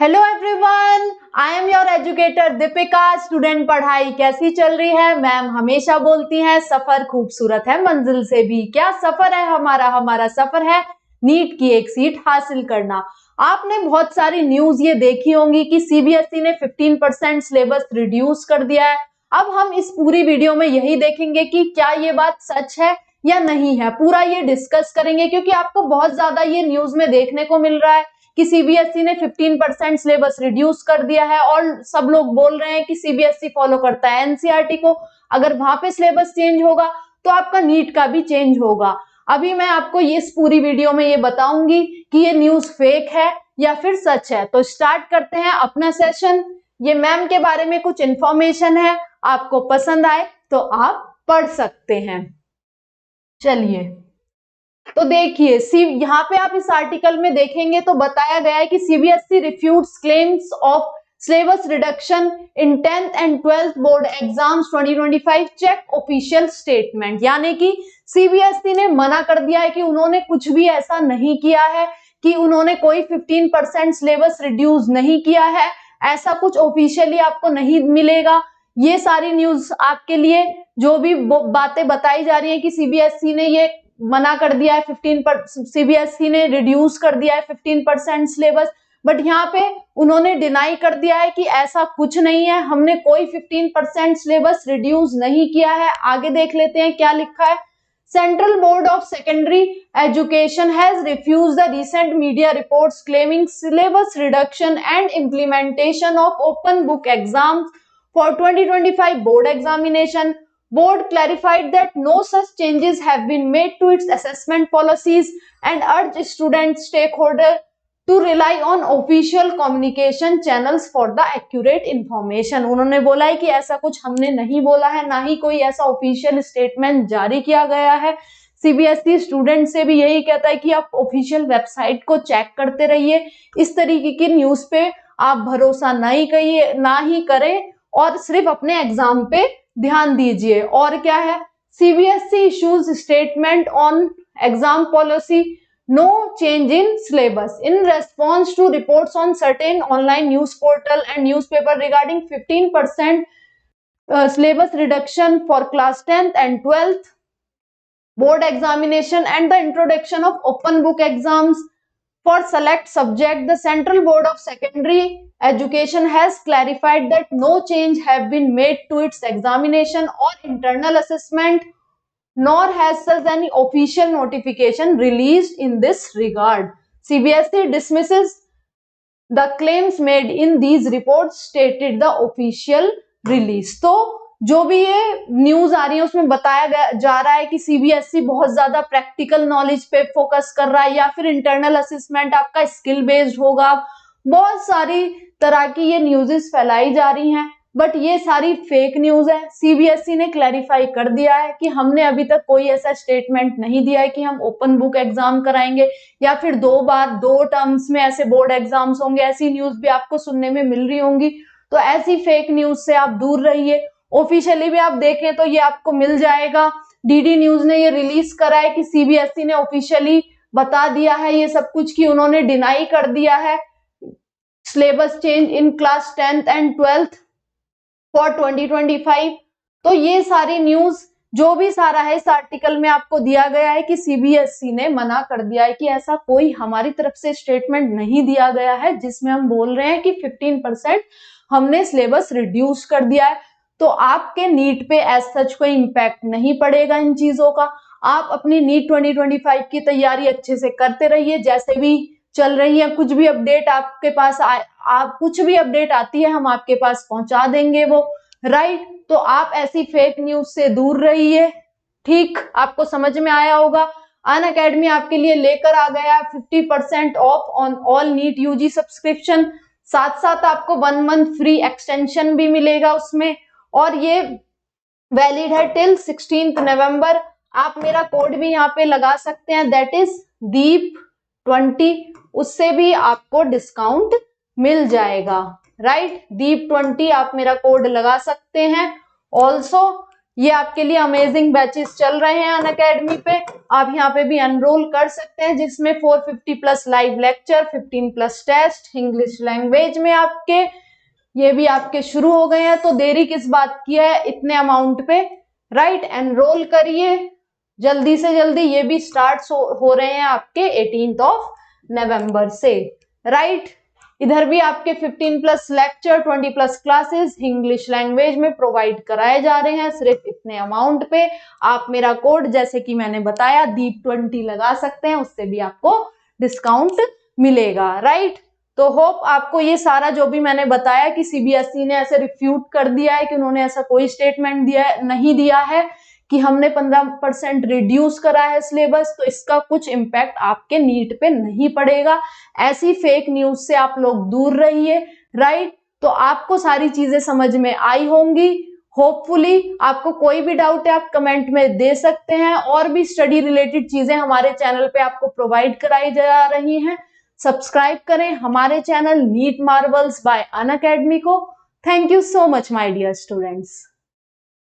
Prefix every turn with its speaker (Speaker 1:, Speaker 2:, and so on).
Speaker 1: Hello everyone, I am your educator Deepika. Student, पढ़ाई कैसी चल रही है? मैम हमेशा बोलती हैं सफर खूबसूरत है मंजिल से भी। क्या सफर है हमारा सफर है नीट की एक सीट हासिल करना। आपने बहुत सारी न्यूज ये देखी होंगी कि सीबीएसई ने 15% सिलेबस रिड्यूस कर दिया है। अब हम इस पूरी वीडियो में यही देखेंगे कि क्या ये बात सच है या नहीं है। पूरा ये डिस्कस करेंगे क्योंकि आपको बहुत ज्यादा ये न्यूज में देखने को मिल रहा है कि सीबीएसई ने 15% सिलेबस रिड्यूस कर दिया है और सब लोग बोल रहे हैं कि सीबीएसई फॉलो करता है एनसीईआरटी को। अगर वहां पे सिलेबस चेंज होगा तो आपका नीट का भी चेंज होगा। अभी मैं आपको इस पूरी वीडियो में ये बताऊंगी कि ये न्यूज फेक है या फिर सच है। तो स्टार्ट करते हैं अपना सेशन। ये मैम के बारे में कुछ इंफॉर्मेशन है, आपको पसंद आए तो आप पढ़ सकते हैं। चलिए, तो देखिए यहाँ पे आप इस आर्टिकल में देखेंगे तो बताया गया है कि CBSE refutes claims of syllabus reduction in 10th and 12th board exams 2025 check official statement. यानी कि सीबीएसई ने मना कर दिया है कि उन्होंने कुछ भी ऐसा नहीं किया है, कि उन्होंने कोई 15% सिलेबस रिड्यूस नहीं किया है। ऐसा कुछ ऑफिशियली आपको नहीं मिलेगा। ये सारी न्यूज आपके लिए जो भी बातें बताई जा रही है कि सीबीएसई ने ये मना कर दिया है, सीबीएसई ने रिड्यूस कर दिया है 15% सिलेबस, बट यहाँ पे उन्होंने डिनाई कर दिया है कि ऐसा कुछ नहीं है, हमने कोई 15% सिलेबस रिड्यूस नहीं किया है। आगे देख लेते हैं क्या लिखा है। Central Board of Secondary Education has refused the recent media reports claiming syllabus reduction and implementation of open book exams for 2025 board examination. Board clarified that no such changes have been made to its assessment policies and urged student stakeholders to rely on official communication channels for the accurate information. उन्होंने बोला है कि ऐसा कुछ हमने नहीं बोला है, ना ही कोई ऐसा ऑफिशियल स्टेटमेंट जारी किया गया है। सीबीएसई स्टूडेंट से भी यही कहता है कि आप ऑफिशियल वेबसाइट को चेक करते रहिए। इस तरीके की न्यूज पे आप भरोसा ना ही करें और सिर्फ अपने एग्जाम पे ध्यान दीजिए। और क्या है, CBSE issues statement on exam policy, no change in syllabus in response to reports on certain online news portal and newspaper regarding 15% syllabus reduction for class 10th and 12th board examination and the introduction of open book exams for select subject. The Central Board of Secondary Education has clarified that no change have been made to its examination or internal assessment, nor has such any official notification released in this regard. CBSE dismisses the claims made in these reports, stated the official release. तो जो भी ये news आ रही है उसमें बताया जा रहा है कि सीबीएसई बहुत ज्यादा प्रैक्टिकल नॉलेज पे फोकस कर रहा है या फिर इंटरनल असेसमेंट आपका स्किल बेस्ड होगा। बहुत सारी तरह की ये न्यूज़ेस फैलाई जा रही हैं, बट ये सारी फेक न्यूज है। सीबीएसई ने क्लैरिफाई कर दिया है कि हमने अभी तक कोई ऐसा स्टेटमेंट नहीं दिया है कि हम ओपन बुक एग्जाम कराएंगे या फिर 2 टर्म्स में ऐसे बोर्ड एग्जाम्स होंगे। ऐसी न्यूज भी आपको सुनने में मिल रही होंगी, तो ऐसी फेक न्यूज से आप दूर रहिए। ऑफिशियली भी आप देखें तो ये आपको मिल जाएगा। डीडी न्यूज ने ये रिलीज करा है कि सीबीएसई ने ऑफिशियली बता दिया है ये सब कुछ, कि उन्होंने डिनाई कर दिया है syllabus change in class 10th and 12th for 2025। तो ये सारी न्यूज जो भी सारा है इस आर्टिकल में आपको दिया गया है कि सीबीएसई ने मना कर दिया है कि ऐसा कोई हमारी तरफ से स्टेटमेंट नहीं दिया गया है जिसमें हम बोल रहे हैं कि 15% हमने सिलेबस रिड्यूस कर दिया है। तो आपके नीट पे एज सच कोई इम्पैक्ट नहीं पड़ेगा इन चीजों का। आप अपनी नीट 2025 की तैयारी अच्छे से करते रहिए, जैसे भी चल रही है। कुछ भी अपडेट आपके पास कुछ भी अपडेट आती है हम आपके पास पहुंचा देंगे वो, राइट। तो आप ऐसी फेक न्यूज से दूर रहिए। ठीक, आपको समझ में आया होगा। अनअकैडमी आपके लिए लेकर आ गया 50% off on all NEET UG subscription. साथ साथ आपको 1 मंथ फ्री एक्सटेंशन भी मिलेगा उसमें, और ये वैलिड है टिल 16th नवंबर। आप मेरा कोड भी यहाँ पे लगा सकते हैं, दैट इज दीप20, उससे भी आपको डिस्काउंट मिल जाएगा, राइट। दीप20 आप मेरा कोड लगा सकते हैं। ऑल्सो ये आपके लिए अमेजिंग बैचेस चल रहे हैं अनअकैडमी पे, आप यहाँ पे भी एनरोल कर सकते हैं, जिसमें 450 plus live lecture, 15 plus test English language में आपके ये भी आपके शुरू हो गए हैं। तो देरी किस बात की है इतने अमाउंट पे, राइट। एनरोल करिए जल्दी से जल्दी, ये भी स्टार्ट हो रहे हैं आपके 18 नवंबर से, राइट। इधर भी आपके 15 plus lecture, 20 plus classes English language में प्रोवाइड कराए जा रहे हैं सिर्फ इतने अमाउंट पे। आप मेरा कोड जैसे कि मैंने बताया दीप20 लगा सकते हैं, उससे भी आपको डिस्काउंट मिलेगा, राइट। तो होप आपको ये सारा जो भी मैंने बताया कि सीबीएसई ने ऐसे रिफ्यूट कर दिया है कि उन्होंने ऐसा कोई स्टेटमेंट नहीं दिया है कि हमने 15% रिड्यूस करा है सिलेबस, तो इसका कुछ इम्पैक्ट आपके नीट पे नहीं पड़ेगा। ऐसी फेक न्यूज से आप लोग दूर रहिए, राइट। तो आपको सारी चीजें समझ में आई होंगी होपफुली। आपको कोई भी डाउट है आप कमेंट में दे सकते हैं, और भी स्टडी रिलेटेड चीजें हमारे चैनल पे आपको प्रोवाइड कराई जा रही हैं। सब्सक्राइब करें हमारे channel NEET marvels by Unacademy को। Thank you so much my dear students.